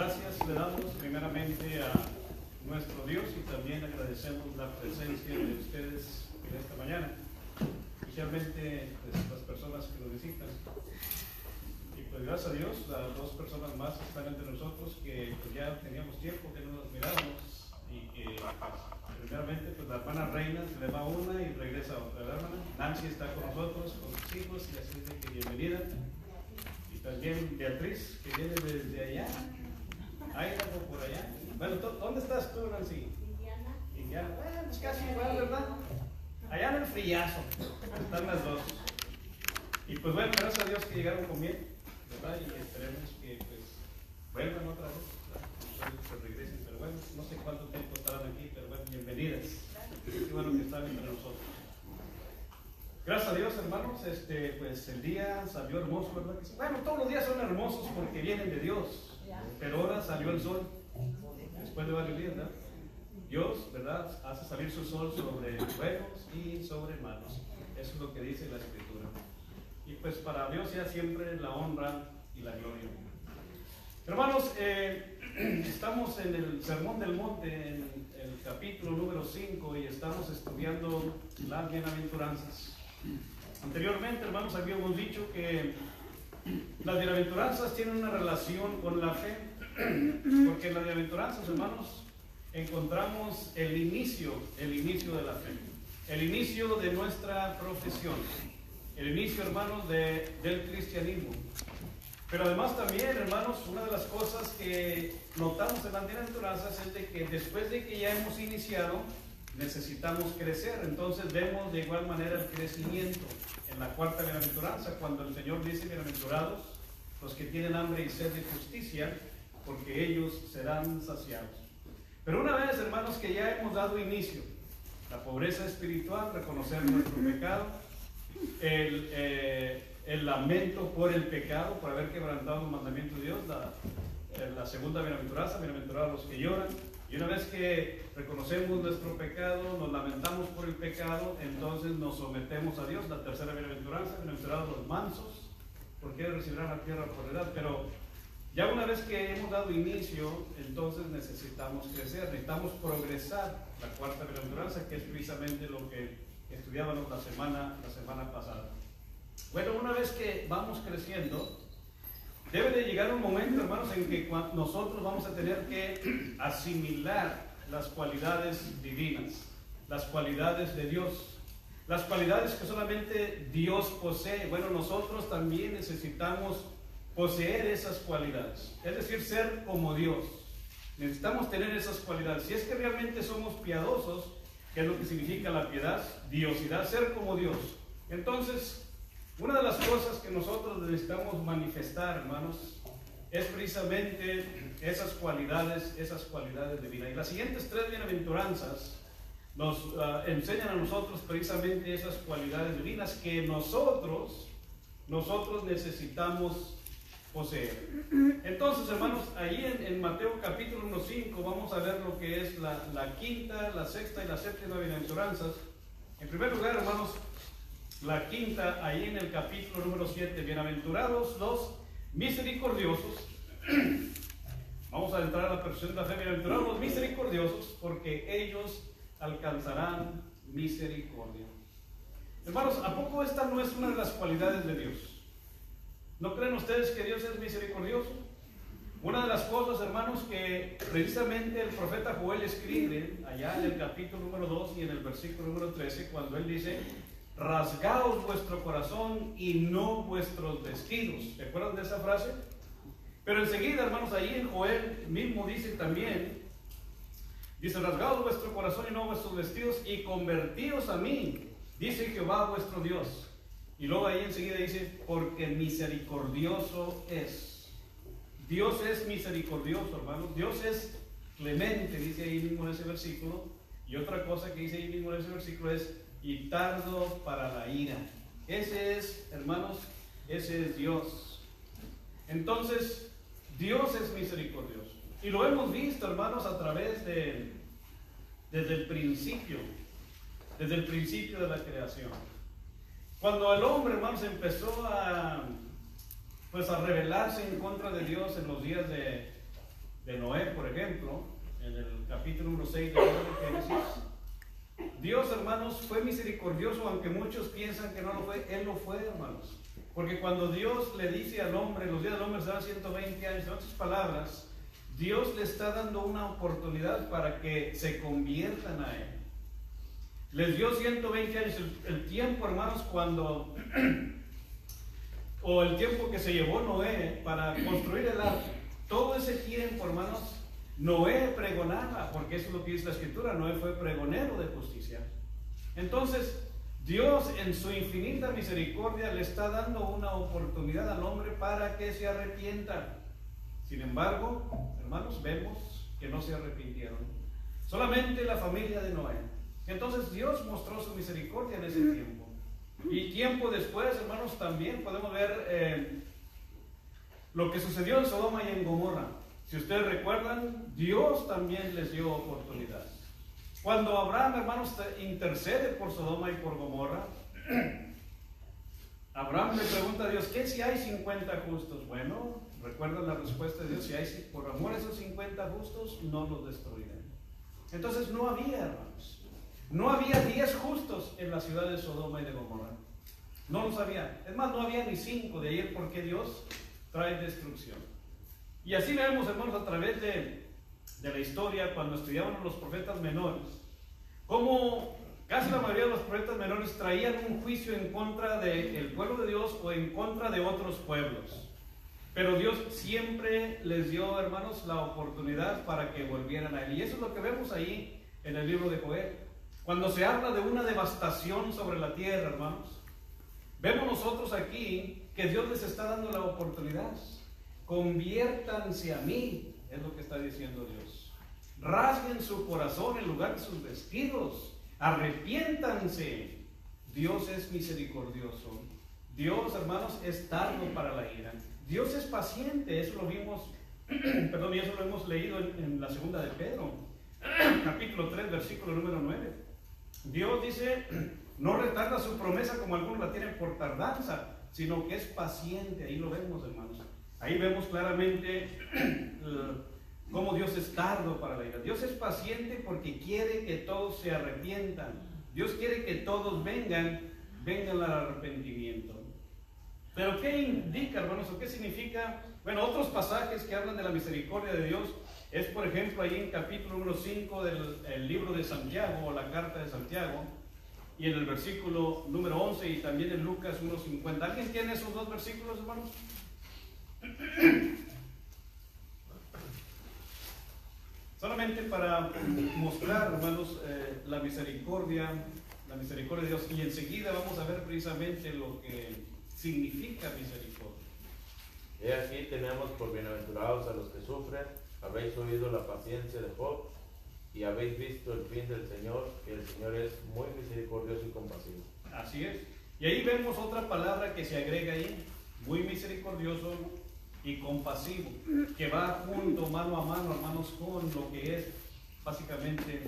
Gracias le damos primeramente a nuestro Dios y también agradecemos la presencia de ustedes en esta mañana, especialmente pues, las personas que nos visitan. Y pues gracias a Dios, las dos personas más están entre nosotros que pues, ya teníamos tiempo que no nos mirábamos y que pues, primeramente pues, la hermana Reina se le va una y regresa otra. La hermana Nancy está con nosotros, con sus hijos, y así de que bienvenida. Y también Beatriz, que viene desde allá. Hay algo por allá. Bueno, ¿dónde estás tú, Nancy? Indiana. Bueno, pues casi igual, ¿verdad? Allá en el frillazo. Están las dos. Y pues bueno, gracias a Dios que llegaron con bien, ¿verdad? Y esperemos que pues vuelvan otra vez, ¿verdad? Que regresen. Pero bueno, no sé cuánto tiempo estarán aquí, pero bueno, bienvenidas. Qué bueno que están entre nosotros. Gracias a Dios, hermanos, pues el día salió hermoso, ¿verdad? Bueno, todos los días son hermosos porque vienen de Dios, pero ahora salió el sol, después de varios días, ¿verdad? Dios, ¿verdad?, hace salir su sol sobre buenos y sobre malos. Eso es lo que dice la Escritura. Y pues para Dios sea siempre la honra y la gloria. Hermanos, estamos en el Sermón del Monte, en el capítulo número 5, y estamos estudiando las bienaventuranzas. Anteriormente, hermanos, habíamos dicho que las bienaventuranzas tienen una relación con la fe, porque en las bienaventuranzas, hermanos, encontramos el inicio de la fe, el inicio de nuestra profesión, el inicio, hermanos, del cristianismo. Pero además también, hermanos, una de las cosas que notamos en las bienaventuranzas es de que después de que ya hemos iniciado, necesitamos crecer. Entonces vemos de igual manera el crecimiento en la cuarta bienaventuranza, cuando el Señor dice: bienaventurados los que tienen hambre y sed de justicia, porque ellos serán saciados. Pero una vez, hermanos, que ya hemos dado inicio, la pobreza espiritual, reconocer nuestro pecado, el lamento por el pecado, por haber quebrantado los mandamientos de Dios, la segunda bienaventuranza, bienaventurados los que lloran. Y una vez que reconocemos nuestro pecado, nos lamentamos por el pecado, entonces nos sometemos a Dios. La tercera bienaventuranza, bienaventurados los mansos, porque ellos recibirán la tierra por heredad. Pero ya una vez que hemos dado inicio, entonces necesitamos crecer, necesitamos progresar. La cuarta bienaventuranza, que es precisamente lo que estudiábamos la semana pasada. Bueno, una vez que vamos creciendo, debe de llegar un momento, hermanos, en que nosotros vamos a tener que asimilar las cualidades divinas, las cualidades de Dios, las cualidades que solamente Dios posee. Bueno, nosotros también necesitamos poseer esas cualidades, es decir, ser como Dios. Necesitamos tener esas cualidades. Si es que realmente somos piadosos, ¿qué es lo que significa la piedad? Diosidad, ser como Dios. Entonces, una de las cosas que nosotros necesitamos manifestar, hermanos, es precisamente esas cualidades divinas. Y las siguientes tres bienaventuranzas nos enseñan a nosotros precisamente esas cualidades divinas que nosotros necesitamos poseer. Entonces, hermanos, allí en Mateo capítulo 5 vamos a ver lo que es la quinta, la sexta y la séptima bienaventuranzas. En primer lugar, hermanos, la quinta, ahí en el capítulo número 7, bienaventurados los misericordiosos. Vamos a entrar a la perfección de la fe. Bienaventurados los misericordiosos, porque ellos alcanzarán misericordia. Hermanos, ¿a poco esta no es una de las cualidades de Dios? ¿No creen ustedes que Dios es misericordioso? Una de las cosas, hermanos, que precisamente el profeta Joel escribe allá en el capítulo número 2 y en el versículo número 13, cuando él dice: rasgaos vuestro corazón y no vuestros vestidos. ¿Se acuerdan de esa frase? Pero enseguida, hermanos, ahí en Joel mismo dice también, dice: rasgaos vuestro corazón y no vuestros vestidos, y convertíos a mí, dice Jehová vuestro Dios. Y luego ahí enseguida dice: porque misericordioso es. Dios es misericordioso, hermanos. Dios es clemente, dice ahí mismo en ese versículo. Y otra cosa que dice ahí mismo en ese versículo es: y tardo para la ira. Ese es, hermanos, ese es Dios. Entonces, Dios es misericordioso. Y lo hemos visto, hermanos, a través desde el principio de la creación. Cuando el hombre, hermanos, empezó a rebelarse en contra de Dios en los días de Noé, por ejemplo, en el capítulo número 6 del libro de Génesis, Dios, hermanos, fue misericordioso, aunque muchos piensan que no lo fue. Él lo fue, hermanos. Porque cuando Dios le dice al hombre, los días del hombre serán 120 años, en otras palabras, Dios le está dando una oportunidad para que se conviertan a Él. Les dio 120 años, el tiempo, hermanos, cuando, o el tiempo que se llevó Noé para construir el arca. Todo ese tiempo, hermanos, Noé pregonaba, porque eso es lo que dice la Escritura, Noé fue pregonero de justicia. Entonces, Dios en su infinita misericordia le está dando una oportunidad al hombre para que se arrepienta. Sin embargo, hermanos, vemos que no se arrepintieron. Solamente la familia de Noé. Entonces Dios mostró su misericordia en ese tiempo. Y tiempo después, hermanos, también podemos ver lo que sucedió en Sodoma y en Gomorra. Si ustedes recuerdan, Dios también les dio oportunidad. Cuando Abraham, hermanos, intercede por Sodoma y por Gomorra, Abraham le pregunta a Dios, ¿qué si hay 50 justos? Bueno, recuerdan la respuesta de Dios, si hay por amor a esos 50 justos, no los destruirán. Entonces no había, hermanos, no había 10 justos en la ciudad de Sodoma y de Gomorra. No los había. Es más, no había ni 5 de ayer porque Dios trae destrucción. Y así vemos, hermanos, a través de la historia, cuando estudiábamos los profetas menores, cómo casi la mayoría de los profetas menores traían un juicio en contra del pueblo de Dios o en contra de otros pueblos. Pero Dios siempre les dio, hermanos, la oportunidad para que volvieran a Él. Y eso es lo que vemos ahí en el libro de Joel. Cuando se habla de una devastación sobre la tierra, hermanos, vemos nosotros aquí que Dios les está dando la oportunidad. Conviértanse a mí, es lo que está diciendo Dios. Rasguen su corazón en lugar de sus vestidos. Arrepiéntanse. Dios es misericordioso. Dios, hermanos, es tardo para la ira. Dios es paciente. Eso lo vimos, perdón, y eso lo hemos leído en la segunda de Pedro, capítulo 3, versículo número 9. Dios dice, no retarda su promesa como algunos la tienen por tardanza, sino que es paciente. Ahí lo vemos, hermanos. Ahí vemos claramente cómo Dios es tardo para la ira. Dios es paciente porque quiere que todos se arrepientan. Dios quiere que todos vengan al arrepentimiento. Pero ¿qué indica, hermanos, o qué significa? Bueno, otros pasajes que hablan de la misericordia de Dios es, por ejemplo, ahí en capítulo número 5 del libro de Santiago, o la carta de Santiago, y en el versículo número 11, y también en Lucas 1:50. ¿Alguien tiene esos dos versículos, hermanos? Solamente para mostrar, hermanos, la misericordia de Dios, y enseguida vamos a ver precisamente lo que significa misericordia. He aquí tenemos por bienaventurados a los que sufren. Habéis oído la paciencia de Job y habéis visto el fin del Señor, que el Señor es muy misericordioso y compasivo. Así es. Y ahí vemos otra palabra que se agrega ahí, muy misericordioso y compasivo, que va junto, mano a mano, hermanos, con lo que es básicamente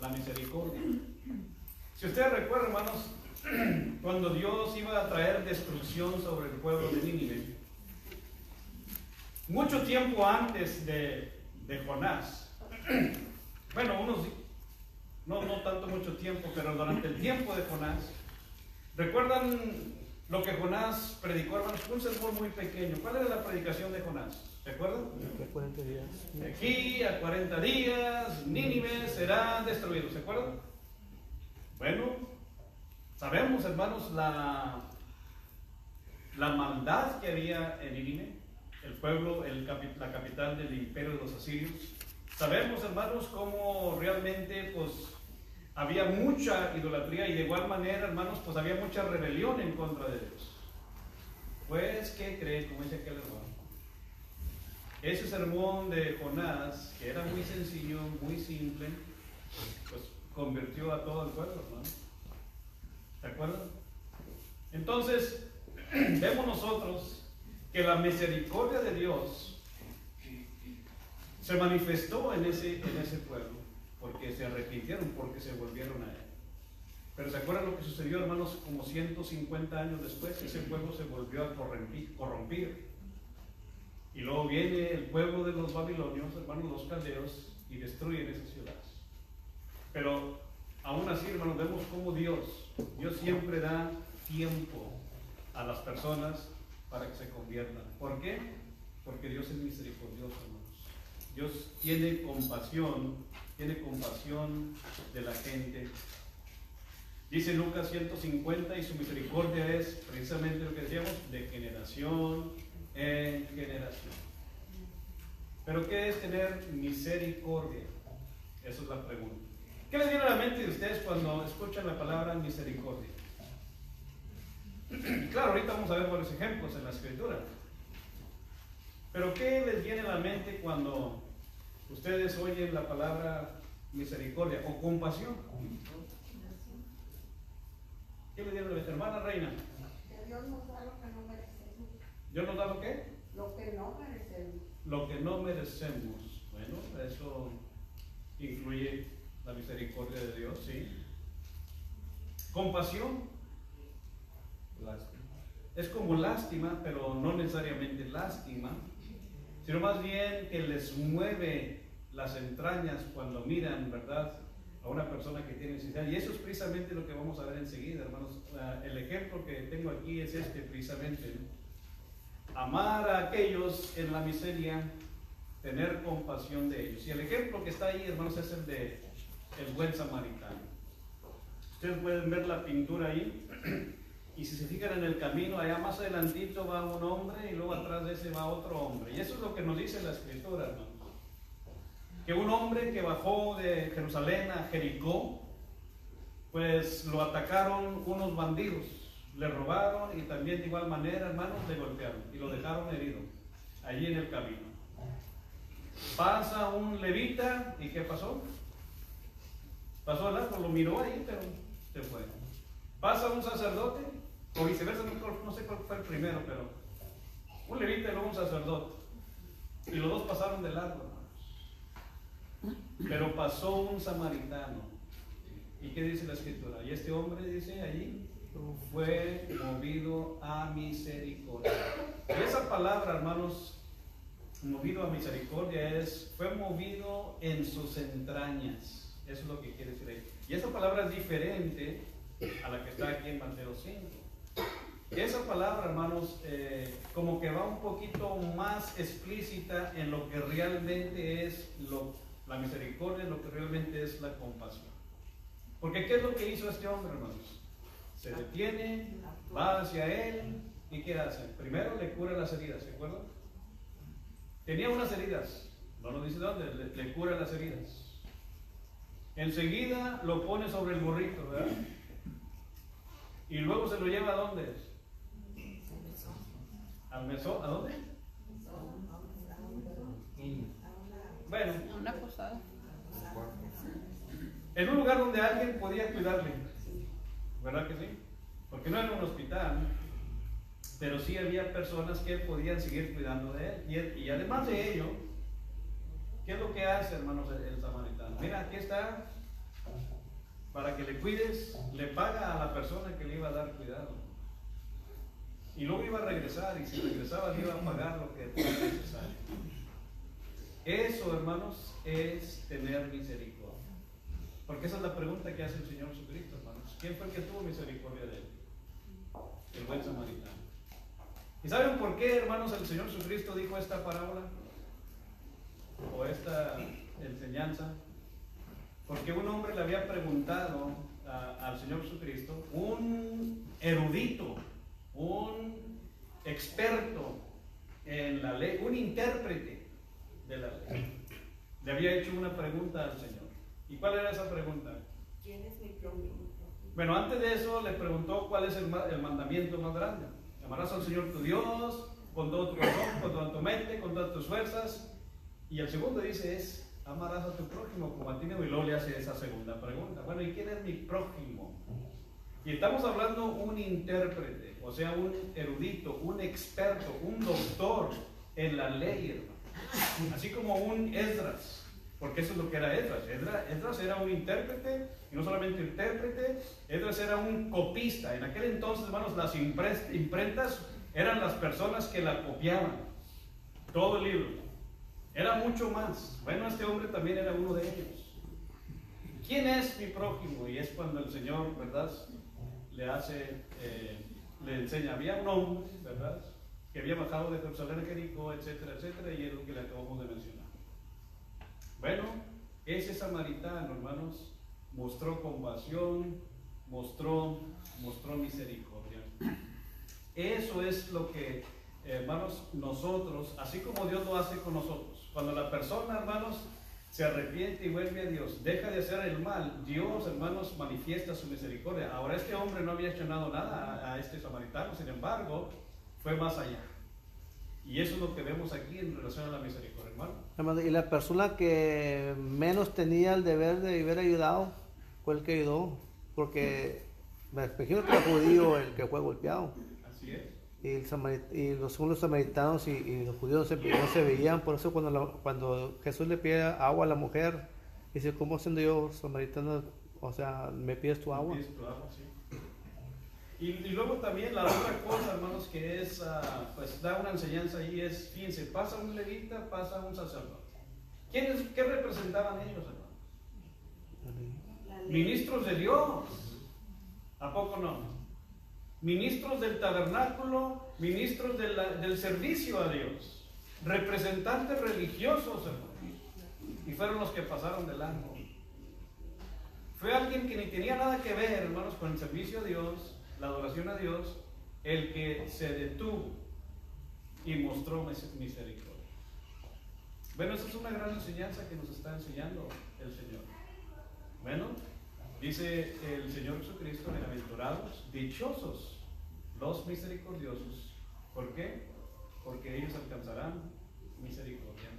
la misericordia. Si ustedes recuerdan, hermanos, cuando Dios iba a traer destrucción sobre el pueblo de Nínive, mucho tiempo antes de Jonás, bueno, no tanto mucho tiempo, pero durante el tiempo de Jonás, ¿recuerdan lo que Jonás predicó, hermanos? Un sermón muy pequeño. ¿Cuál era la predicación de Jonás? ¿Se acuerdan? De 40 días. De aquí a 40 días, Nínive será destruido. ¿Se acuerdan? Bueno, sabemos, hermanos, la maldad que había en Nínive, el pueblo, la capital del imperio de los asirios. Sabemos, hermanos, cómo realmente, pues, había mucha idolatría, y de igual manera, hermanos, pues había mucha rebelión en contra de Dios. Pues, ¿qué creen? Como dice aquel hermano, ese sermón de Jonás, que era muy sencillo, muy simple, pues convirtió a todo el pueblo, hermano. ¿Se acuerdan? Entonces, vemos nosotros que la misericordia de Dios se manifestó en ese pueblo, porque se arrepintieron, porque se volvieron a Él. Pero ¿se acuerdan lo que sucedió, hermanos? Como 150 años después, ese pueblo se volvió a corrompir. Y luego viene el pueblo de los babilonios, hermanos, los caldeos, y destruyen esa ciudad. Pero aún así, hermanos, vemos cómo Dios siempre da tiempo a las personas para que se conviertan. ¿Por qué? Porque Dios es misericordioso, hermanos. Dios tiene compasión de la gente. Dice Lucas 150, y su misericordia es precisamente lo que decíamos, de generación en generación. ¿Pero qué es tener misericordia? Esa es la pregunta. ¿Qué les viene a la mente de ustedes cuando escuchan la palabra misericordia? Claro, ahorita vamos a ver varios ejemplos en la Escritura. Pero ¿qué les viene a la mente cuando ustedes oyen la palabra misericordia o compasión? ¿Qué les viene a la mente, hermana Reina? Que Dios nos da lo que no merecemos. ¿Dios nos da lo qué? Lo que no merecemos. Lo que no merecemos. Bueno, eso incluye la misericordia de Dios, ¿sí? Compasión. Lástima. Es como lástima, pero no necesariamente lástima, sino más bien que les mueve las entrañas cuando miran, ¿verdad?, a una persona que tiene necesidad. Y eso es precisamente lo que vamos a ver enseguida, hermanos. El ejemplo que tengo aquí es este, precisamente, ¿no? Amar a aquellos en la miseria, tener compasión de ellos. Y el ejemplo que está ahí, hermanos, es el de el buen samaritano. Ustedes pueden ver la pintura ahí. Y si se fijan en el camino, allá más adelantito va un hombre y luego atrás de ese va otro hombre. Y eso es lo que nos dice la Escritura, hermanos. Que un hombre que bajó de Jerusalén a Jericó, pues lo atacaron unos bandidos, le robaron y también de igual manera, hermanos, le golpearon y lo dejaron herido allí en el camino. Pasa un levita y ¿qué pasó? Pasó el arco, lo miró ahí, pero se fue. Pasa un sacerdote, o viceversa, no sé cuál fue el primero, pero un levita y luego un sacerdote. Y los dos pasaron de largo, hermanos. Pero pasó un samaritano. ¿Y qué dice la Escritura? Y este hombre, dice allí, fue movido a misericordia. Y esa palabra, hermanos, movido a misericordia, fue movido en sus entrañas. Eso es lo que quiere decir ahí. Y esa palabra es diferente a la que está aquí en Mateo 5. Esa palabra, hermanos, como que va un poquito más explícita en lo que realmente es la misericordia, lo que realmente es la compasión. Porque ¿qué es lo que hizo este hombre, hermanos? Se detiene, va hacia él, ¿y qué hace? Primero le cura las heridas, ¿se acuerdan? Tenía unas heridas, no nos dice dónde, le cura las heridas. Enseguida lo pone sobre el burrito, ¿verdad? Y luego se lo lleva ¿a dónde? ¿Al mesón? ¿A dónde? Bueno, Una posada. en un lugar donde alguien podía cuidarle, ¿verdad que sí? Porque no era un hospital, pero sí había personas que podían seguir cuidando de él. Y además de ello, ¿qué es lo que hace, hermanos, el samaritano? Mira, aquí está, para que le cuides, le paga a la persona que le iba a dar cuidado. Y luego iba a regresar, y si regresaba le iba a pagar lo que fuera necesario. Eso, hermanos, es tener misericordia. Porque esa es la pregunta que hace el Señor Jesucristo, hermanos. ¿Quién fue el que tuvo misericordia de él? El buen samaritano. ¿Y saben por qué, hermanos, el Señor Jesucristo dijo esta parábola? O esta enseñanza. Porque un hombre le había preguntado al Señor Jesucristo, un erudito, un experto en la ley, un intérprete de la ley, le había hecho una pregunta al Señor. ¿Y cuál era esa pregunta? ¿Quién es mi prójimo? Bueno, antes de eso le preguntó cuál es el mandamiento más grande. Amarás al Señor tu Dios con todo tu corazón, con toda tu mente, con todas tus fuerzas. Y el segundo dice es, amarás a tu prójimo como a ti mismo. Y luego le hace esa segunda pregunta. Bueno, ¿y quién es mi prójimo? Y estamos hablando un intérprete, o sea, un erudito, un experto, un doctor en la ley, hermano. Así como un Esdras. Porque eso es lo que era Esdras. Esdras era un intérprete, y no solamente intérprete, Esdras era un copista. En aquel entonces, hermanos, las imprentas eran las personas que la copiaban. todo el libro. Era mucho más. Bueno, este hombre también era uno de ellos. ¿Quién es mi prójimo? Y es cuando el Señor, ¿verdad?, le enseña. Había un hombre, ¿verdad?, que había bajado de Jerusalén a Jericó, etcétera, etcétera, y es lo que le acabamos de mencionar. Bueno, ese samaritano, hermanos, mostró compasión, mostró misericordia. Eso es lo que, hermanos, nosotros, así como Dios lo hace con nosotros, cuando la persona, hermanos, se arrepiente y vuelve a Dios, deja de hacer el mal, Dios, hermanos, manifiesta su misericordia. Ahora, este hombre no había hecho nada a este samaritano, sin embargo, fue más allá. Y eso es lo que vemos aquí en relación a la misericordia, hermano. Hermano, y la persona que menos tenía el deber de haber ayudado fue el que ayudó, porque me imagino que era judío el que fue golpeado. Así es. Y los samaritanos y los judíos no se veían, por eso cuando Jesús le pide agua a la mujer, dice, ¿cómo siendo yo samaritano? O sea, ¿me pides tu agua? Me pides tu agua, sí. Y luego también la otra cosa, hermanos, que es, pues da una enseñanza ahí, es, fíjense, pasa un levita, pasa un sacerdote. ¿Qué representaban ellos, hermanos? Ministros de Dios. ¿A poco no? Ministros del tabernáculo, ministros del servicio a Dios, representantes religiosos, hermanos, y fueron los que pasaron delante. Fue alguien que ni tenía nada que ver, hermanos, con el servicio a Dios, la adoración a Dios, el que se detuvo y mostró misericordia. Bueno, esa es una gran enseñanza que nos está enseñando el Señor. Bueno, dice el Señor Jesucristo, bienaventurados, dichosos los misericordiosos. ¿Por qué? Porque ellos alcanzarán misericordia.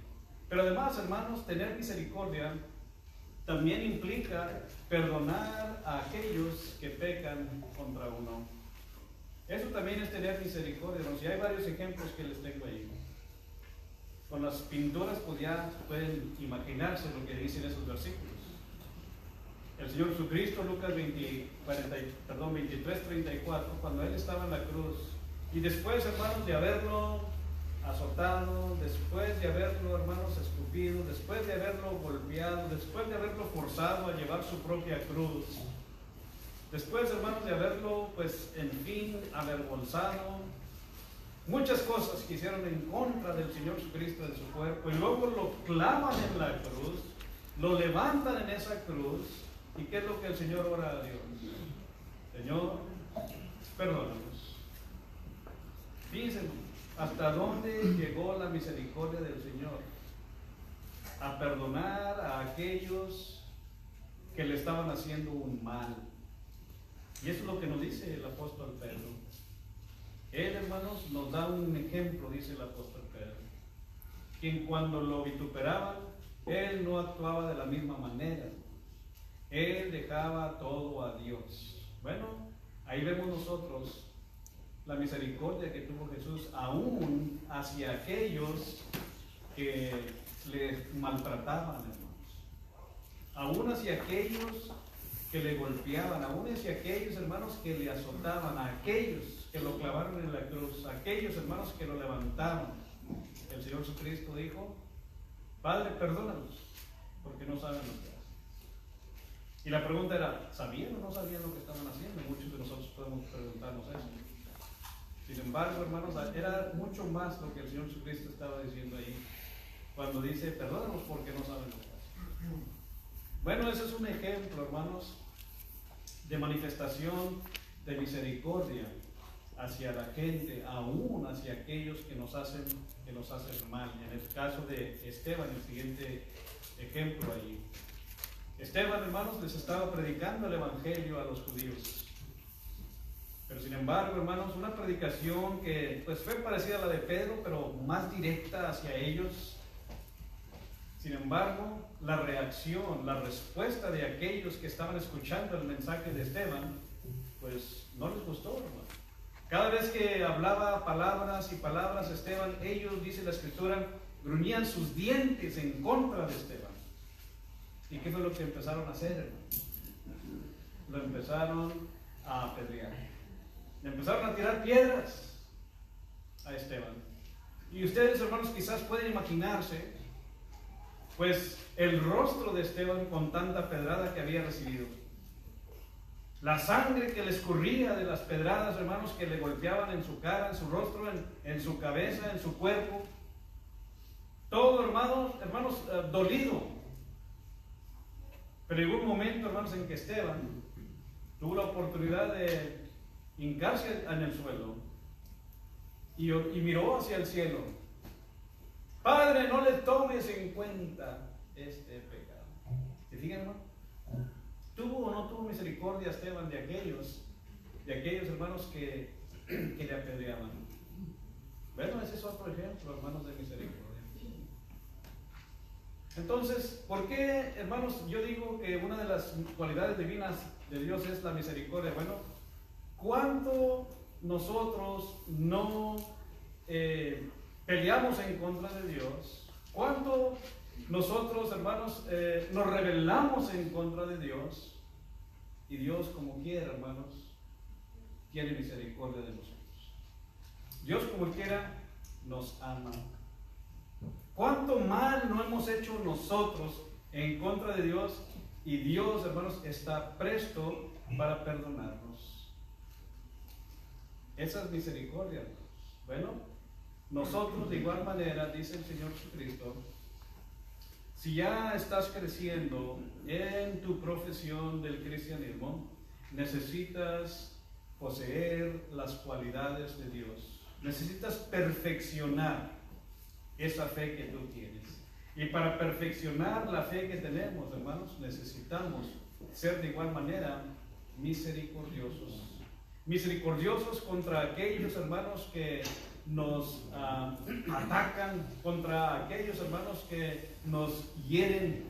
Pero además, hermanos, tener misericordia también implica perdonar a aquellos que pecan contra uno. Eso también es tener misericordia, hermanos. Y hay varios ejemplos que les tengo ahí. Con las pinturas, pues ya pueden imaginarse lo que dicen esos versículos. El Señor Jesucristo, Lucas 23:34, cuando Él estaba en la cruz, y después, hermanos, de haberlo azotado, después de haberlo, hermanos, escupido, después de haberlo golpeado, después de haberlo forzado a llevar su propia cruz, después, hermanos, de haberlo, pues, en fin, avergonzado, muchas cosas que hicieron en contra del Señor Jesucristo, de su cuerpo, y luego lo clavan en la cruz, lo levantan en esa cruz. ¿Y qué es lo que el Señor ora a Dios? Señor, perdónanos. Fíjense hasta dónde llegó la misericordia del Señor. A perdonar a aquellos que le estaban haciendo un mal. Y eso es lo que nos dice el apóstol Pedro. Él, hermanos, nos da un ejemplo, dice el apóstol Pedro. Quien cuando lo vituperaban, él no actuaba de la misma manera. Él dejaba todo a Dios. Bueno, ahí vemos nosotros la misericordia que tuvo Jesús aún hacia aquellos que le maltrataban, hermanos. Aún hacia aquellos que le golpeaban, aún hacia aquellos, hermanos, que le azotaban, a aquellos que lo clavaron en la cruz, a aquellos, hermanos, que lo levantaron. El Señor Jesucristo dijo, Padre, perdónalos, porque no saben lo que hacen. Y la pregunta era, ¿sabían o no sabían lo que estaban haciendo? Muchos de nosotros podemos preguntarnos eso. Sin embargo, hermanos, era mucho más lo que el Señor Jesucristo estaba diciendo ahí, cuando dice, perdónanos porque no saben lo que hacen. Bueno, ese es un ejemplo, hermanos, de manifestación de misericordia hacia la gente, aún hacia aquellos que nos hacen mal. En el caso de Esteban, el siguiente ejemplo ahí. Esteban, hermanos, les estaba predicando el evangelio a los judíos. Pero sin embargo, hermanos, una predicación que pues fue parecida a la de Pedro, pero más directa hacia ellos. Sin embargo, la reacción, la respuesta de aquellos que estaban escuchando el mensaje de Esteban, pues no les gustó, hermano. Cada vez que hablaba palabras y palabras Esteban, ellos, dice la Escritura, gruñían sus dientes en contra de Esteban. ¿Y qué fue lo que empezaron a hacer, hermano? Lo empezaron a apedrear. Le empezaron a tirar piedras a Esteban. Y ustedes, hermanos, quizás pueden imaginarse, pues, el rostro de Esteban con tanta pedrada que había recibido. La sangre que le escurría de las pedradas, hermanos, que le golpeaban en su cara, en su rostro, en su cabeza, en su cuerpo. Todo, hermanos, dolido. Pero llegó un momento, hermanos, en que Esteban tuvo la oportunidad de hincarse en el suelo y miró hacia el cielo. Padre, no le tomes en cuenta este pecado. ¿Se fijan, hermano? ¿Tuvo o no tuvo misericordia Esteban de aquellos hermanos que le apedreaban? Bueno, ese es otro ejemplo, hermanos, de misericordia. Entonces, ¿por qué, hermanos, yo digo que una de las cualidades divinas de Dios es la misericordia? Bueno, ¿cuánto nosotros no peleamos en contra de Dios? ¿Cuánto nosotros, hermanos, nos rebelamos en contra de Dios? Y Dios, como quiera, hermanos, tiene misericordia de nosotros. Dios, como quiera, nos ama. ¿Cuánto mal no hemos hecho nosotros en contra de Dios? Y Dios, hermanos, está presto para perdonarnos. Esa es misericordia, hermanos. Bueno, nosotros de igual manera, dice el Señor Jesucristo, si ya estás creciendo en tu profesión del cristianismo, necesitas poseer las cualidades de Dios. Necesitas perfeccionar esa fe que tú tienes. Y para perfeccionar la fe que tenemos, hermanos, necesitamos ser de igual manera misericordiosos. Misericordiosos contra aquellos hermanos que nos atacan, contra aquellos hermanos que nos hieren,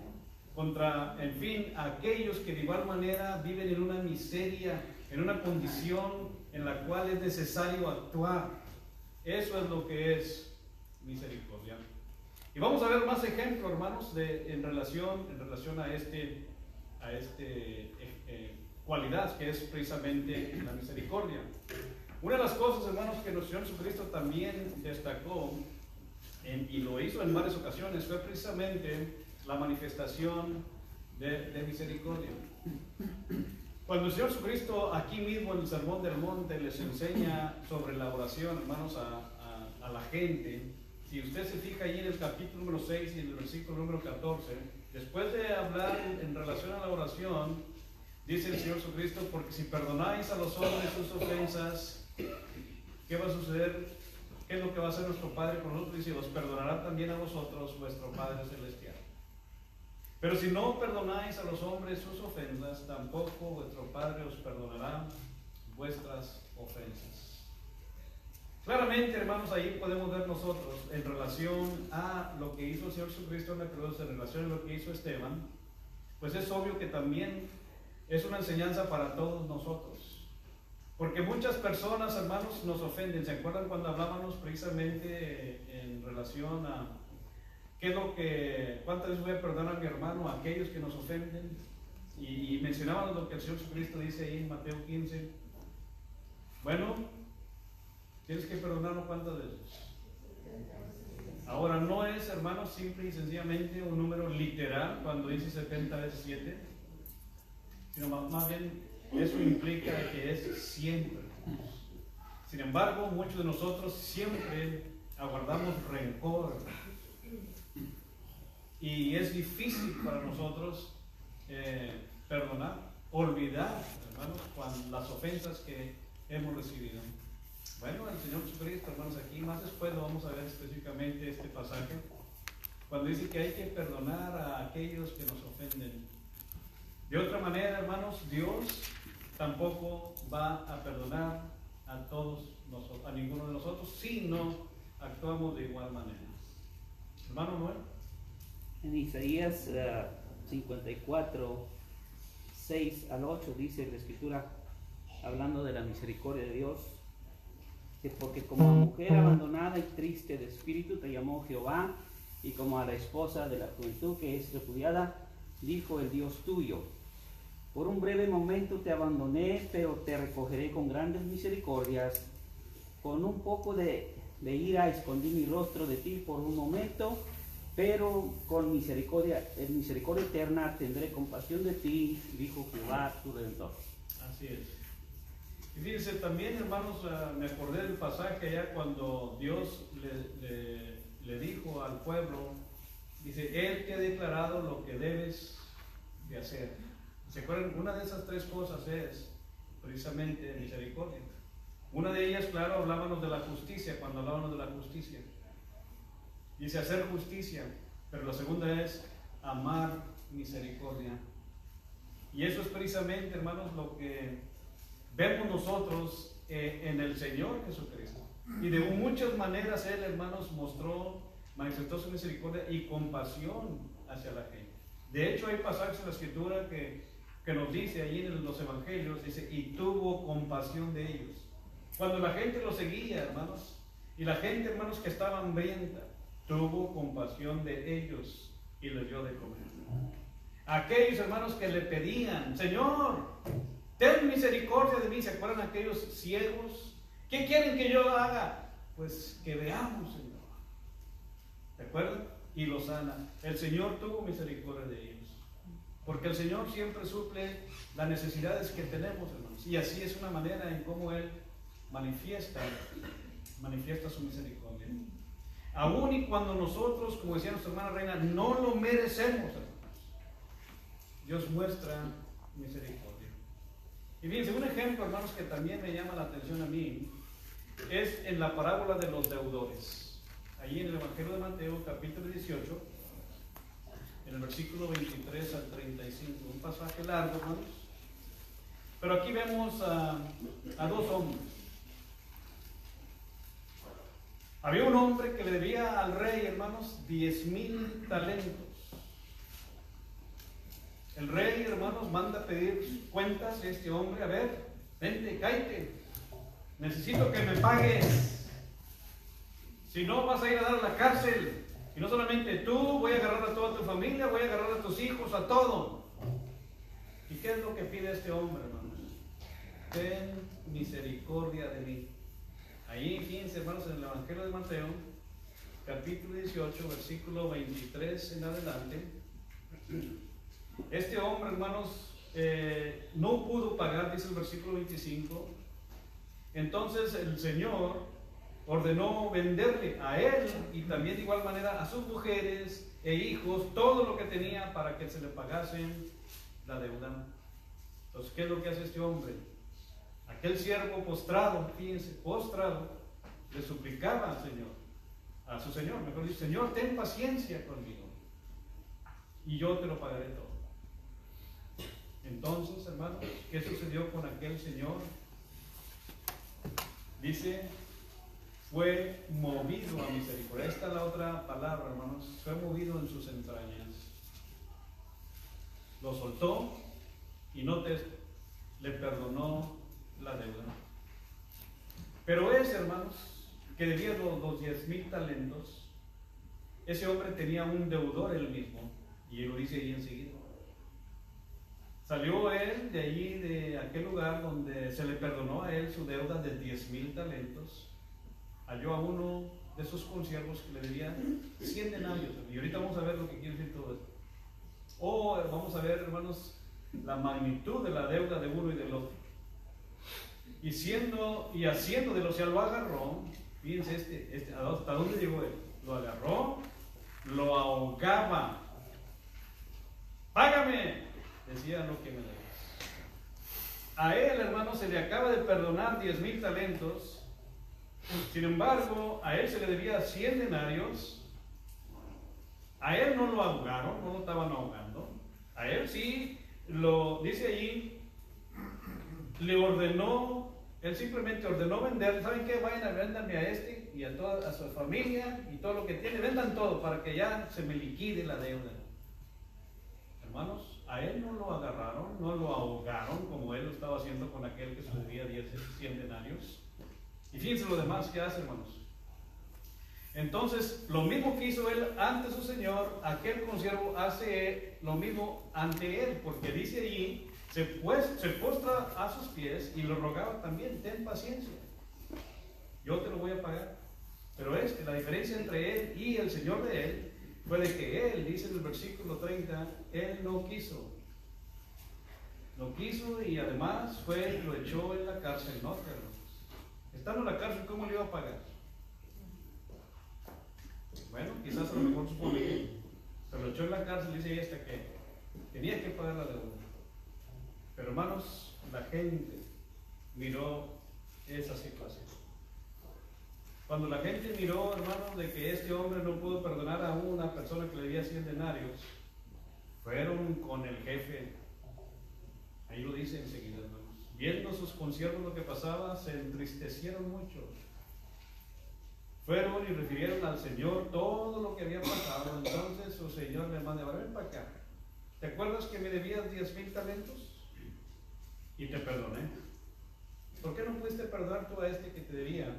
contra, en fin, aquellos que de igual manera viven en una miseria, en una condición en la cual es necesario actuar. Eso es lo que es misericordia. Y vamos a ver más ejemplos, hermanos, en relación a este cualidad que es precisamente la misericordia. Una de las cosas, hermanos, que nuestro Señor Jesucristo también destacó y lo hizo en varias ocasiones fue precisamente la manifestación de misericordia. Cuando el Señor Jesucristo aquí mismo en el Sermón del Monte les enseña sobre la oración, hermanos, a la gente, si usted se fija ahí en el capítulo número 6 y en el versículo número 14, después de hablar en relación a la oración, dice el Señor Jesucristo, porque si perdonáis a los hombres sus ofensas, ¿qué va a suceder? ¿Qué es lo que va a hacer nuestro Padre con nosotros? Dice, os perdonará también a vosotros vuestro Padre Celestial. Pero si no perdonáis a los hombres sus ofensas, tampoco vuestro Padre os perdonará vuestras ofensas. Claramente, hermanos, ahí podemos ver nosotros en relación a lo que hizo el Señor Jesucristo en la cruz, en relación a lo que hizo Esteban, pues es obvio que también es una enseñanza para todos nosotros. Porque muchas personas, hermanos, nos ofenden. ¿Se acuerdan cuando hablábamos precisamente en relación a cuántas veces voy a perdonar a mi hermano, a aquellos que nos ofenden? Y mencionábamos lo que el Señor Jesucristo dice ahí en Mateo 15. Bueno, tienes que perdonarlo ¿cuántas veces? Ahora, no es, hermanos, simple y sencillamente un número literal cuando dice 70 veces 7, sino más bien eso implica que es siempre. Sin embargo, muchos de nosotros siempre aguardamos rencor y es difícil para nosotros perdonar, olvidar, hermanos, las ofensas que hemos recibido. Bueno, el Señor Jesucristo, hermanos, aquí más después lo vamos a ver específicamente este pasaje, cuando dice que hay que perdonar a aquellos que nos ofenden. De otra manera, hermanos, Dios tampoco va a perdonar a todos nosotros, a ninguno de nosotros, si no actuamos de igual manera. Hermano Noel. En Isaías 54, 6 al 8 dice la Escritura, hablando de la misericordia de Dios, que porque como a mujer abandonada y triste de espíritu te llamó Jehová, y como a la esposa de la juventud que es repudiada, dijo el Dios tuyo: por un breve momento te abandoné, pero te recogeré con grandes misericordias, con un poco de de ira escondí mi rostro de ti por un momento, pero con misericordia eterna tendré compasión de ti, dijo Jehová tu Redentor. Así es. Y fíjense también, hermanos, me acordé del pasaje allá cuando Dios le dijo al pueblo, dice, Él te ha declarado lo que debes de hacer. ¿Se acuerdan? Una de esas tres cosas es precisamente misericordia. Una de ellas, claro, hablábamos de la justicia, cuando hablábamos de la justicia. Dice hacer justicia, pero la segunda es amar misericordia. Y eso es precisamente, hermanos, lo que vemos nosotros en el Señor Jesucristo. Y de muchas maneras Él, hermanos, manifestó su misericordia y compasión hacia la gente. De hecho, hay pasajes en la Escritura que nos dice allí en los Evangelios, dice, y tuvo compasión de ellos. Cuando la gente lo seguía, hermanos, y la gente, hermanos, que estaba hambrienta, tuvo compasión de ellos y les dio de comer. Aquellos, hermanos, que le pedían, Señor, ten misericordia de mí. ¿Se acuerdan aquellos ciegos? ¿Qué quieren que yo haga? Pues que veamos, Señor. ¿De acuerdo? Y los sana. El Señor tuvo misericordia de ellos. Porque el Señor siempre suple las necesidades que tenemos, hermanos. Y así es una manera en cómo Él manifiesta su misericordia. Aún y cuando nosotros, como decía nuestra hermana Reina, no lo merecemos, hermanos, Dios muestra misericordia. Y fíjense, un ejemplo, hermanos, que también me llama la atención a mí, es en la parábola de los deudores. Allí en el Evangelio de Mateo, capítulo 18, en el versículo 23 al 35, un pasaje largo, hermanos. Pero aquí vemos a dos hombres. Había un hombre que le debía al rey, hermanos, 10,000 talentos. El rey, hermanos, manda a pedir cuentas a este hombre. A ver, vente, cállate. Necesito que me pagues. Si no, vas a ir a dar a la cárcel. Y no solamente tú, voy a agarrar a toda tu familia, voy a agarrar a tus hijos, a todo. ¿Y qué es lo que pide este hombre, hermanos? Ten misericordia de mí. Ahí, fíjense, hermanos, en el Evangelio de Mateo, capítulo 18, versículo 23 en adelante. Este hombre, hermanos, no pudo pagar, dice el versículo 25. Entonces el Señor ordenó venderle a él y también de igual manera a sus mujeres e hijos todo lo que tenía para que se le pagasen la deuda. Entonces, ¿qué es lo que hace este hombre? Aquel siervo postrado, fíjense, postrado, le suplicaba al Señor, a su Señor, mejor dicho, Señor, ten paciencia conmigo y yo te lo pagaré todo. Entonces, hermanos, ¿qué sucedió con aquel señor? Dice, fue movido a misericordia. Esta es la otra palabra, hermanos. Fue movido en sus entrañas. Lo soltó y le perdonó la deuda. Pero ese, hermanos, que debía los 10,000 talentos, ese hombre tenía un deudor él mismo, y él lo dice ahí enseguida. Salió él de allí, de aquel lugar donde se le perdonó a él su deuda de 10,000 talentos. Halló a uno de sus consiervos que le debía 100 denarios. Y ahorita vamos a ver lo que quiere decir todo esto. Vamos a ver, hermanos, la magnitud de la deuda de uno y del otro. Y haciendo de lo que lo agarró, fíjense hasta dónde llegó él. Lo agarró, lo ahogaba. Págame, decía, lo que me debes. A él, hermano, se le acaba de perdonar 10,000 talentos. Sin embargo, a él se le debía 100 denarios. A él no lo ahogaron, no lo estaban ahogando. A él sí, lo dice allí, él simplemente ordenó vender. ¿Saben qué? Vayan a venderme a este y a su familia y todo lo que tiene, vendan todo para que ya se me liquide la deuda. Hermanos, a él no lo agarraron, no lo ahogaron como él lo estaba haciendo con aquel que se le debía 100 denarios. Y fíjense lo demás que hace, hermanos. Entonces, lo mismo que hizo él ante su Señor, aquel consiervo hace lo mismo ante él, porque dice allí, se postra a sus pies y lo rogaba también, ten paciencia, yo te lo voy a pagar. Pero es que la diferencia entre él y el Señor de él fue de que él, dice en el versículo 30, él no quiso. No quiso y además fue y lo echó en la cárcel. No, hermanos. Estando en la cárcel, ¿cómo le iba a pagar? Bueno, quizás a lo mejor su familia. Se lo echó en la cárcel y dice hasta que tenía que pagar la deuda. Pero hermanos, la gente miró esa situación. Cuando la gente miró, hermanos, de que este hombre no pudo perdonar a una persona que le debía 100 denarios, fueron con el jefe. Ahí lo dice enseguida, hermanos. Viendo sus consiervos lo que pasaba, se entristecieron mucho. Fueron y refirieron al Señor todo lo que había pasado. Entonces su Señor le manda, ven para acá. ¿Te acuerdas que me debías 10,000 talentos? Y te perdoné. ¿Por qué no pudiste perdonar tú a este que te debía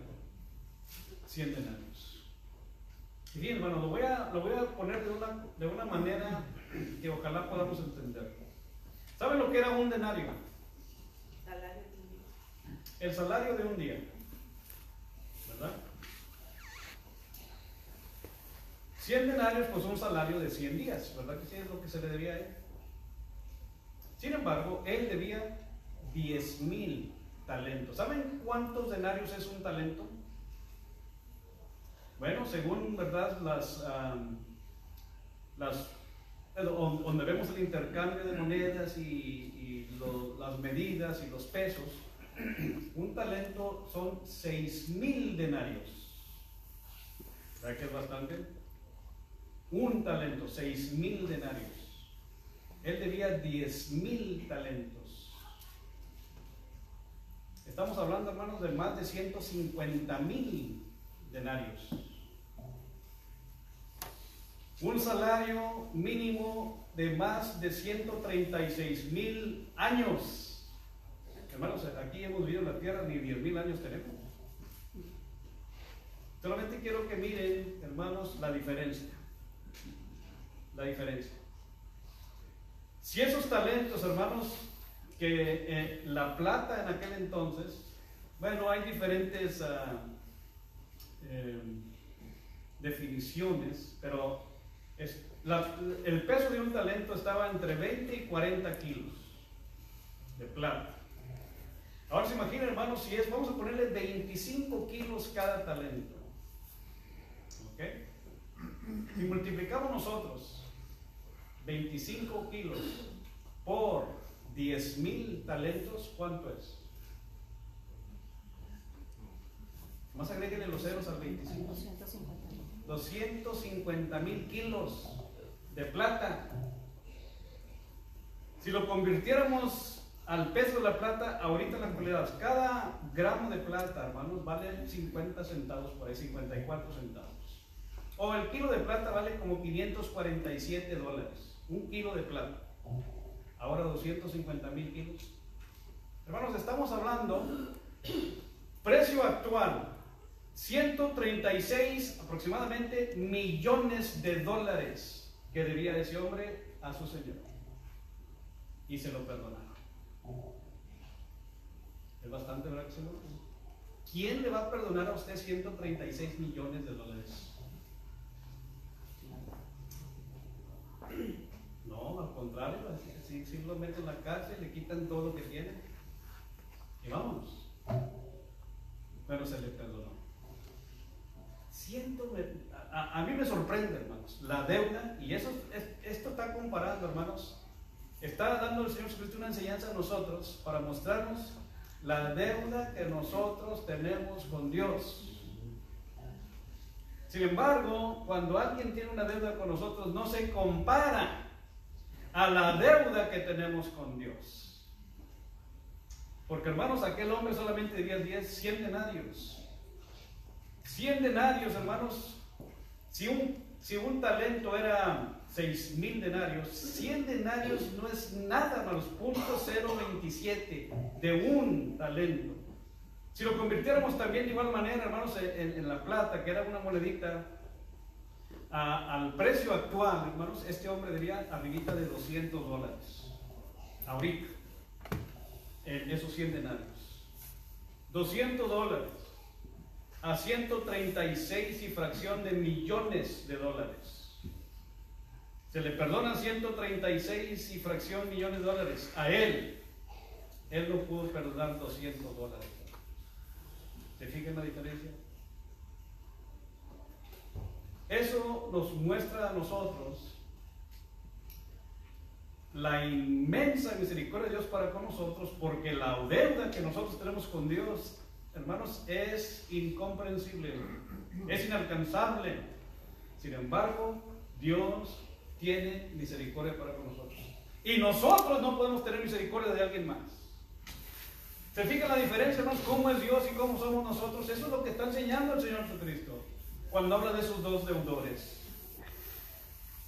100 denarios? Y bien, hermano, lo voy a poner de una manera que ojalá podamos entenderlo. ¿Saben lo que era un denario? Salario de un día. El salario de un día, ¿verdad? 100 denarios, pues un salario de 100 días, ¿verdad que sí es lo que se le debía a él? Sin embargo, él debía 10,000 talentos. ¿Saben cuántos denarios es un talento? Bueno, según, ¿verdad? Donde vemos el intercambio de monedas y las medidas y los pesos, un talento son 6,000 denarios. ¿Verdad que es bastante? Un talento, 6,000 denarios. Él debía 10,000 talentos. Estamos hablando, hermanos, de más de 150,000 denarios. Un salario mínimo de más de 136,000 años. Hermanos, aquí hemos vivido en la tierra, ni 10,000 años tenemos. Solamente quiero que miren, hermanos, la diferencia. La diferencia. Si esos talentos, hermanos, que la plata en aquel entonces, bueno, hay diferentes definiciones, pero el peso de un talento estaba entre 20 y 40 kilos de plata. Ahora se imagina, hermanos, si vamos a ponerle 25 kilos cada talento. ¿Ok? Si multiplicamos nosotros 25 kilos por 10,000 talentos, ¿cuánto es? Más agréguenle los ceros al 25. 250,000 kilos de plata. Si lo convirtiéramos al peso de la plata, ahorita en la actualidad, cada gramo de plata, hermanos, vale 50 centavos, por ahí 54 centavos. O el kilo de plata vale como $547. Un kilo de plata. Ahora 250,000 kilos. Hermanos, estamos hablando, precio actual, 136 aproximadamente millones de dólares que debía ese hombre a su Señor. Y se lo perdonaron. Es bastante, ¿verdad, Señor? ¿Quién le va a perdonar a usted 136 millones de dólares? No, al contrario, si lo meten en la cárcel, le quitan todo lo que tiene y vámonos. Pero se le perdonó. A mí me sorprende, hermanos, la deuda, y esto está comparando, hermanos, está dando el Señor Jesucristo una enseñanza a nosotros para mostrarnos la deuda que nosotros tenemos con Dios. Sin embargo, cuando alguien tiene una deuda con nosotros, no se compara a la deuda que tenemos con Dios. Porque, hermanos, aquel hombre solamente debía 100 denarios. 100 denarios, hermanos. Si un talento era 6,000 denarios, 100 denarios no es nada, hermanos, .027 de un talento. Si lo convirtiéramos también de igual manera, hermanos, en la plata, que era una monedita, al precio actual, hermanos, este hombre debía arribita de $200. Ahorita, en esos 100 denarios. $200. a 136 y fracción de millones de dólares. Se le perdonan 136 y fracción millones de dólares. A él no pudo perdonar $200. ¿Se fijan la diferencia? Eso nos muestra a nosotros la inmensa misericordia de Dios para con nosotros, porque la deuda que nosotros tenemos con Dios, hermanos, es incomprensible, es inalcanzable. Sin embargo, Dios tiene misericordia para con nosotros. Y nosotros no podemos tener misericordia de alguien más. ¿Se fijan la diferencia, hermanos? ¿Cómo es Dios y cómo somos nosotros? Eso es lo que está enseñando el Señor Jesucristo cuando habla de esos dos deudores.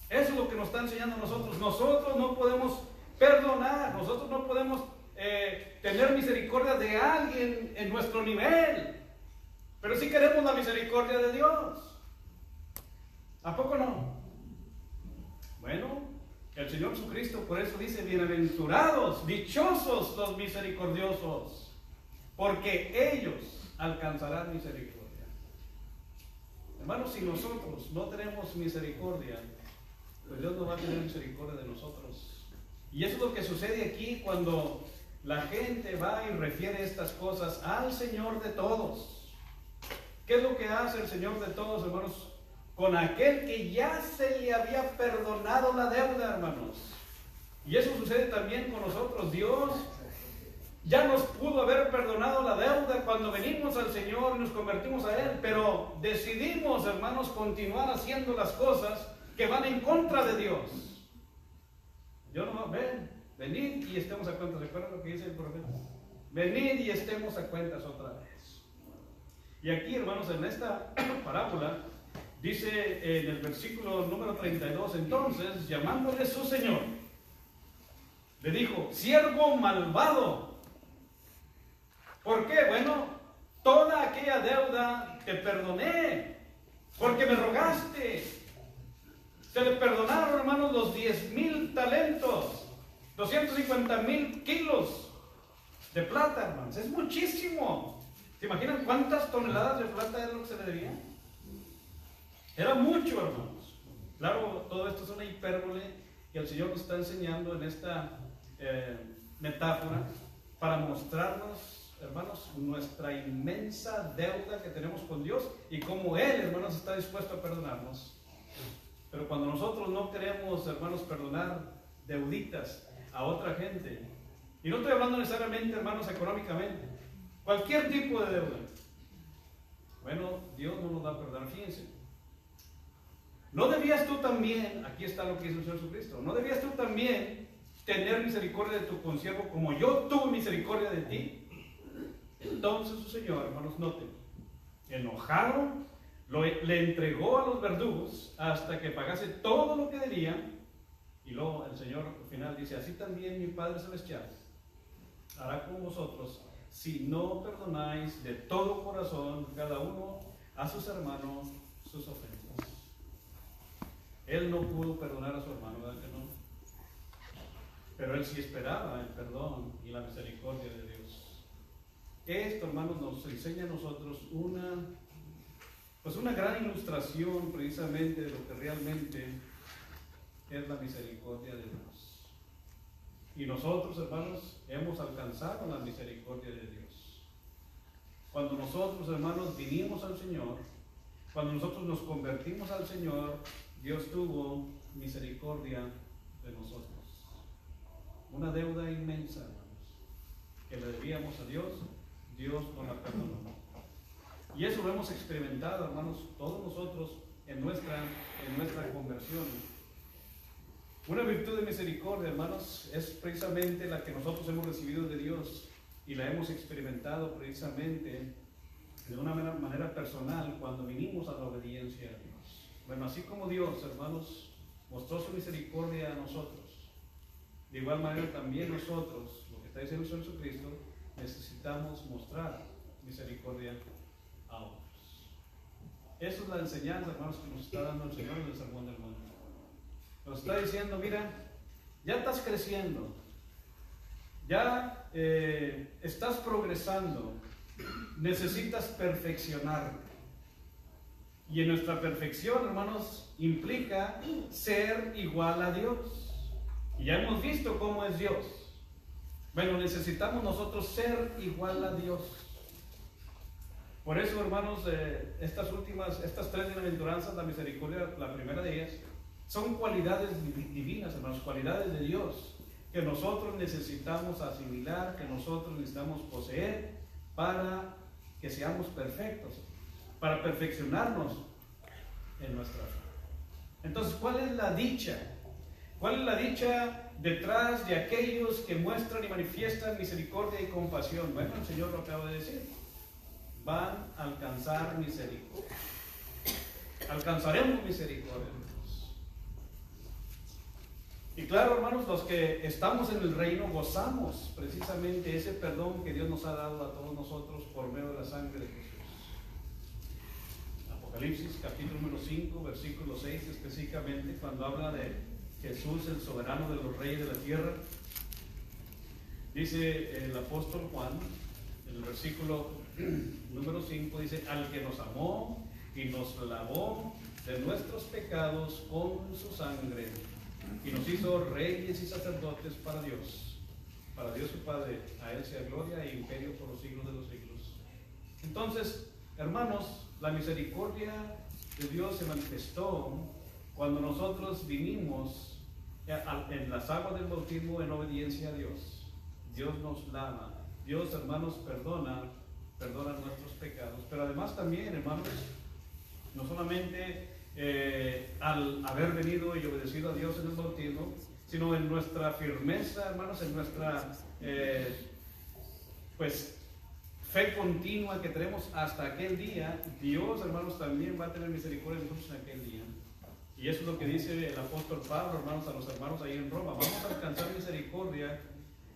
Eso es lo que nos está enseñando a nosotros. Nosotros no podemos perdonar, nosotros no podemos tener misericordia de alguien en nuestro nivel, pero sí queremos la misericordia de Dios. ¿A poco no? Bueno, el Señor Jesucristo por eso dice: bienaventurados, dichosos los misericordiosos, porque ellos alcanzarán misericordia. Hermanos, si nosotros no tenemos misericordia, pues Dios no va a tener misericordia de nosotros. Y eso es lo que sucede aquí cuando la gente va y refiere estas cosas al Señor de todos. ¿Qué es lo que hace el Señor de todos, hermanos? Con aquel que ya se le había perdonado la deuda, hermanos. Y eso sucede también con nosotros. Dios ya nos pudo haber perdonado la deuda cuando venimos al Señor y nos convertimos a Él, pero decidimos, hermanos, continuar haciendo las cosas que van en contra de Dios. Yo no, venid y estemos a cuentas. ¿Recuerdan lo que dice el profeta? Venid y estemos a cuentas otra vez. Y aquí, hermanos, en esta parábola dice en el versículo número 32, entonces, llamándole su señor, le dijo: siervo malvado. ¿Por qué? Bueno, toda aquella deuda te perdoné, porque me rogaste. Se le perdonaron, hermanos, los 10,000 talentos, 250,000 kilos de plata, hermanos. Es muchísimo. ¿Se imaginan cuántas toneladas de plata es lo que se le debía? Era mucho, hermanos. Claro, todo esto es una hipérbole que el Señor nos está enseñando en esta metáfora para mostrarnos, hermanos, nuestra inmensa deuda que tenemos con Dios y cómo Él, hermanos, está dispuesto a perdonarnos. Pero cuando nosotros no queremos, hermanos, perdonar deuditas a otra gente, y no estoy hablando necesariamente, hermanos, económicamente, cualquier tipo de deuda, bueno, Dios no nos va a perdonar. Fíjense, ¿no debías tú también, aquí está lo que dice el Señor Jesucristo, no debías tú también tener misericordia de tu consiervo como yo tuve misericordia de ti? Entonces su Señor, hermanos, noten, enojado, le entregó a los verdugos hasta que pagase todo lo que debía. Y luego el Señor al final dice: así también mi Padre Celestial hará con vosotros si no perdonáis de todo corazón cada uno a sus hermanos sus ofensas. Él no pudo perdonar a su hermano, ¿verdad que no? Pero él sí esperaba el perdón y la misericordia de Dios. Esto, hermanos, nos enseña a nosotros una gran ilustración precisamente de lo que realmente es la misericordia de Dios. Y nosotros, hermanos, hemos alcanzado la misericordia de Dios. Cuando nosotros, hermanos, vinimos al Señor, cuando nosotros nos convertimos al Señor, Dios tuvo misericordia de nosotros. Una deuda inmensa, hermanos, que le debíamos a Dios, Dios nos la perdonó. Y eso lo hemos experimentado, hermanos, todos nosotros en nuestra conversión. Una virtud de misericordia, hermanos, es precisamente la que nosotros hemos recibido de Dios y la hemos experimentado precisamente de una manera personal cuando vinimos a la obediencia a Dios. Bueno, así como Dios, hermanos, mostró su misericordia a nosotros, de igual manera también nosotros, lo que está diciendo el Señor Jesucristo, necesitamos mostrar misericordia a otros. Esa es la enseñanza, hermanos, que nos está dando el Señor en el Sermón del Monte. Nos está diciendo: mira, ya estás creciendo, ya estás progresando, necesitas perfeccionarte. Y en nuestra perfección, hermanos, implica ser igual a Dios. Y ya hemos visto cómo es Dios. Bueno, necesitamos nosotros ser igual a Dios. Por eso, hermanos, estas tres bienaventuranzas, la misericordia, la primera de ellas, son cualidades divinas, hermanos, cualidades de Dios, que nosotros necesitamos asimilar, que nosotros necesitamos poseer para que seamos perfectos, para perfeccionarnos en nuestra fe. Entonces, ¿cuál es la dicha? ¿Cuál es la dicha detrás de aquellos que muestran y manifiestan misericordia y compasión? Bueno, el Señor lo acaba de decir. Van a alcanzar misericordia. Alcanzaremos misericordia. Y claro, hermanos, los que estamos en el reino gozamos precisamente ese perdón que Dios nos ha dado a todos nosotros por medio de la sangre de Jesús. Apocalipsis capítulo número 5, versículo 6, específicamente cuando habla de Jesús, el soberano de los reyes de la tierra, dice el apóstol Juan, en el versículo número 5, dice: al que nos amó y nos lavó de nuestros pecados con su sangre, y nos hizo reyes y sacerdotes para Dios su Padre. A Él sea gloria e imperio por los siglos de los siglos. Entonces, hermanos, la misericordia de Dios se manifestó cuando nosotros vinimos en las aguas del bautismo en obediencia a Dios. Dios nos lava. Dios, hermanos, perdona nuestros pecados. Pero además también, hermanos, no solamente al haber venido y obedecido a Dios en el bautismo, sino en nuestra firmeza, hermanos, en nuestra fe continua que tenemos hasta aquel día. Dios, hermanos, también va a tener misericordia de nosotros en aquel día. Y eso es lo que dice el apóstol Pablo, hermanos, a los hermanos ahí en Roma. Vamos a alcanzar misericordia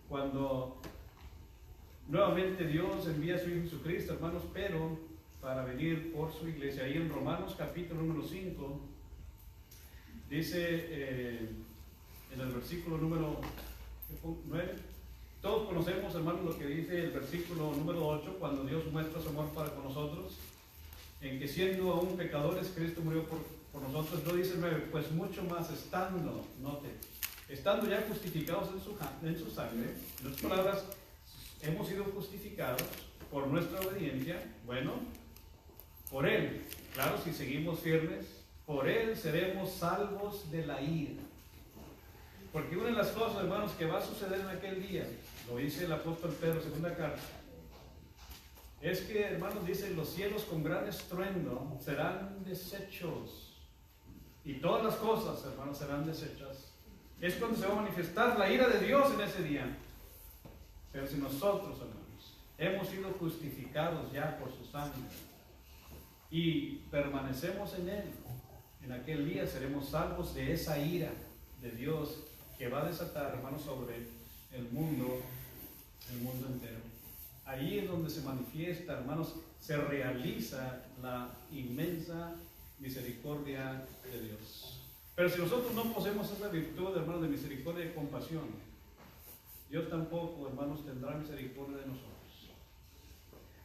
cuando nuevamente Dios envía a su Hijo Jesucristo, hermanos, pero para venir por su iglesia. Ahí en Romanos capítulo número 5, dice en el versículo número 9, todos conocemos, hermanos, lo que dice el versículo número 8, cuando Dios muestra su amor para con nosotros, en que siendo aún pecadores, Cristo murió por nosotros. No dice el 9, pues mucho más estando, note, estando ya justificados en su sangre, en otras palabras, hemos sido justificados por nuestra obediencia. Bueno, por Él, claro, si seguimos firmes, por Él seremos salvos de la ira. Porque una de las cosas, hermanos, que va a suceder en aquel día, lo dice el apóstol Pedro, segunda carta, es que, hermanos, dice: los cielos con gran estruendo serán deshechos, y todas las cosas, hermanos, serán deshechas. Es cuando se va a manifestar la ira de Dios en ese día. Pero si nosotros, hermanos, hemos sido justificados ya por su sangre y permanecemos en Él, en aquel día seremos salvos de esa ira de Dios que va a desatar, hermanos, sobre el mundo entero. Ahí es donde se manifiesta, hermanos, se realiza la inmensa misericordia de Dios. Pero si nosotros no poseemos esa virtud, hermanos, de misericordia y compasión, Dios tampoco, hermanos, tendrá misericordia de nosotros,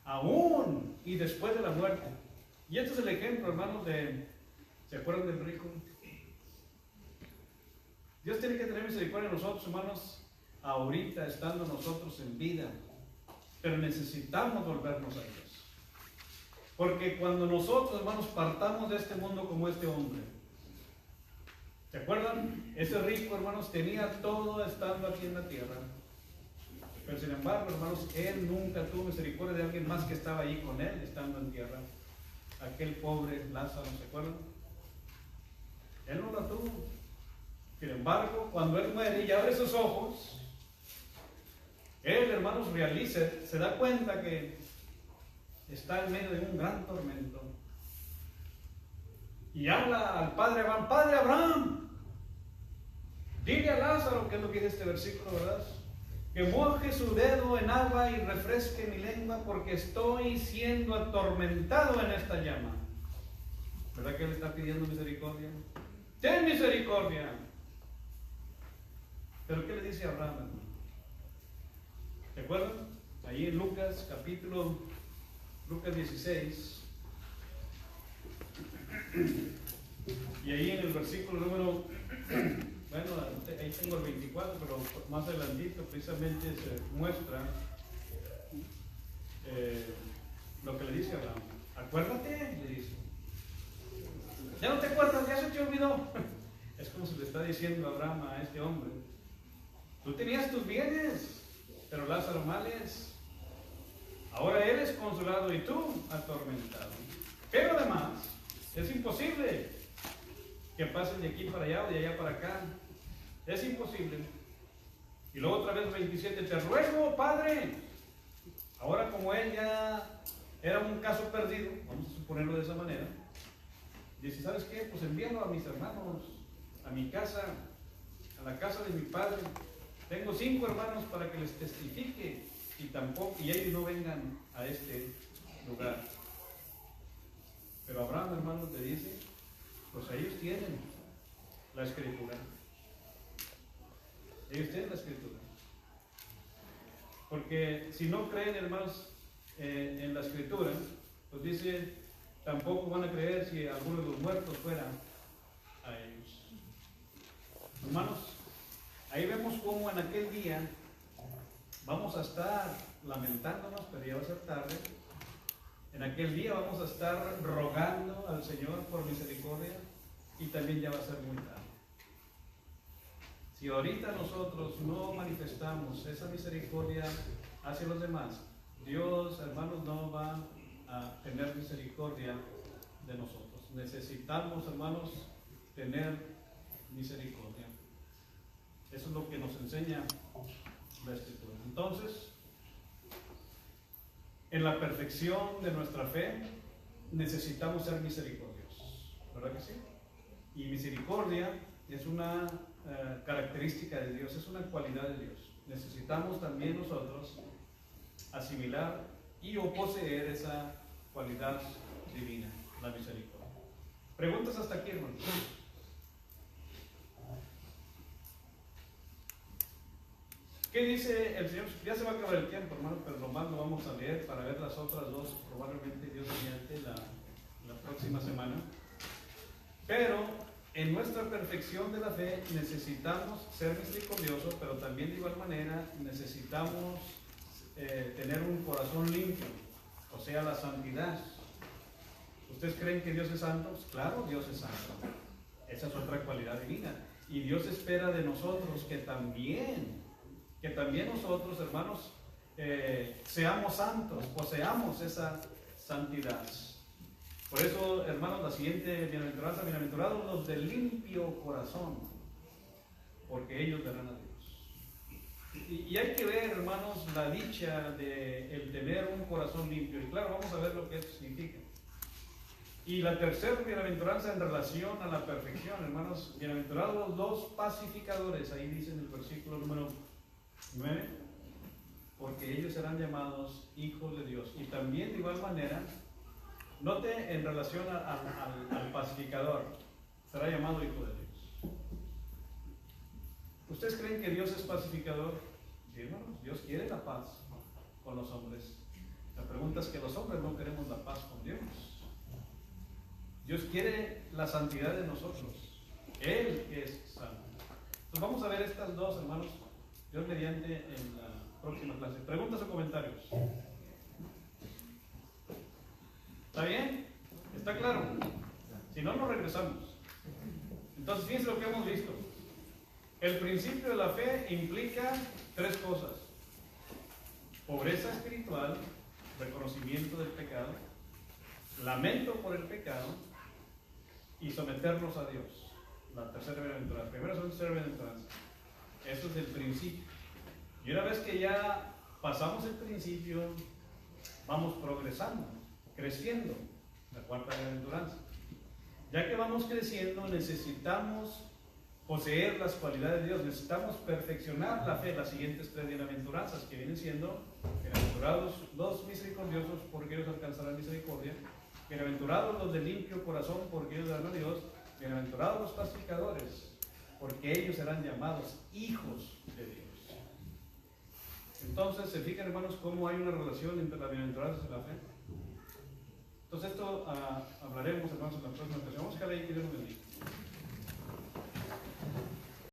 aún y después de la muerte. Y este es el ejemplo, hermanos, ¿se acuerdan del rico? Dios tiene que tener misericordia de nosotros, hermanos, ahorita estando nosotros en vida. Pero necesitamos volvernos a Dios. Porque cuando nosotros, hermanos, partamos de este mundo como este hombre, ¿se acuerdan? Ese rico, hermanos, tenía todo estando aquí en la tierra. Pero sin embargo, hermanos, él nunca tuvo misericordia de alguien más que estaba ahí con él, estando en tierra. Aquel pobre Lázaro, ¿se acuerdan? Él no la tuvo. Sin embargo, cuando él muere y abre sus ojos, él, hermanos, se da cuenta que está en medio de un gran tormento. Y habla al padre Abraham: Padre Abraham, dile a Lázaro, que es lo que dice este versículo, ¿verdad?, que moje su dedo en agua y refresque mi lengua, porque estoy siendo atormentado en esta llama. ¿Verdad que él está pidiendo misericordia? ¡Ten misericordia! Pero ¿qué le dice Abraham, hermano? ¿Se acuerdan? Ahí en Lucas capítulo Lucas 16. Y ahí en el versículo número, bueno, ahí tengo el 24, pero más adelantito precisamente se muestra lo que le dice a Abraham. Acuérdate, le dice. Ya no te acuerdas, ya se te olvidó. Es como se le está diciendo a Abraham, a este hombre. Tú tenías tus bienes, pero Lázaro males. Ahora eres consolado y tú atormentado. Pero además, es imposible que pases de aquí para allá o de allá para acá. Es imposible. Y luego otra vez 27, te ruego, Padre. Ahora como él ya era un caso perdido, vamos a suponerlo de esa manera, dice, ¿sabes qué? Pues envíalo a mis hermanos, a mi casa, a la casa de mi padre. Tengo 5 hermanos para que les testifique y ellos no vengan a este lugar. Pero Abraham, hermanos, le dice, pues ellos tienen la escritura. Ellos tienen la escritura. Porque si no creen, hermanos, en la escritura, pues dice, tampoco van a creer si alguno de los muertos fuera a ellos. Hermanos, ahí vemos cómo en aquel día vamos a estar lamentándonos, pero ya va a ser tarde. En aquel día vamos a estar rogando al Señor por misericordia y también ya va a ser muy tarde. Si ahorita nosotros no manifestamos esa misericordia hacia los demás, Dios, hermanos, no va a tener misericordia de nosotros. Necesitamos, hermanos, tener misericordia. Eso es lo que nos enseña la Escritura. Entonces, en la perfección de nuestra fe, necesitamos ser misericordiosos. ¿Verdad que sí? Y misericordia es una característica de Dios, es una cualidad de Dios. Necesitamos también nosotros asimilar y o poseer esa cualidad divina, la misericordia. ¿Preguntas hasta aquí, hermanos? ¿Qué dice el Señor? Ya se va a acabar el tiempo, hermanos, pero nomás lo vamos a leer para ver las otras dos, probablemente Dios mediante la próxima semana. Pero en nuestra perfección de la fe necesitamos ser misericordiosos, pero también de igual manera necesitamos tener un corazón limpio, o sea, la santidad. ¿Ustedes creen que Dios es santo? Pues claro, Dios es santo. Esa es otra cualidad divina. Y Dios espera de nosotros que también nosotros, hermanos, seamos santos, poseamos esa santidad. Por eso, hermanos, la siguiente bienaventuranza, bienaventurados los de limpio corazón, porque ellos verán a Dios. Y hay que ver, hermanos, la dicha de el tener un corazón limpio. Y claro, vamos a ver lo que eso significa. Y la tercera bienaventuranza en relación a la perfección, hermanos, bienaventurados los pacificadores, ahí dice en el versículo número 9, porque ellos serán llamados hijos de Dios. Y también de igual manera, note en relación al pacificador, será llamado hijo de Dios. ¿Ustedes creen que Dios es pacificador? Sí, hermanos, Dios quiere la paz con los hombres. La pregunta es que los hombres no queremos la paz con Dios. Dios quiere la santidad de nosotros. Él es santo. Entonces vamos a ver estas dos, hermanos, Dios mediante, en la próxima clase. ¿Preguntas o comentarios? ¿Está bien? ¿Está claro? Si no, nos regresamos. Entonces, fíjense lo que hemos visto. El principio de la fe implica 3 cosas: pobreza espiritual, reconocimiento del pecado, lamento por el pecado y someternos a Dios. La tercera bienaventuranza. Primero son 3 bienaventuranzas. Eso es el principio. Y una vez que ya pasamos el principio, vamos progresando, creciendo. La cuarta bienaventuranza. Ya que vamos creciendo, necesitamos poseer las cualidades de Dios, necesitamos perfeccionar la fe. Las siguientes 3 bienaventuranzas, que vienen siendo: bienaventurados los misericordiosos, porque ellos alcanzarán misericordia; bienaventurados los de limpio corazón, porque ellos verán a Dios; bienaventurados los pacificadores, porque ellos serán llamados hijos de Dios. Entonces, ¿se fijan, hermanos, cómo hay una relación entre las bienaventuranzas y la fe? Entonces esto hablaremos, hermanos, en la próxima ocasión. Vamos a dejar ahí que Dios nos bendiga.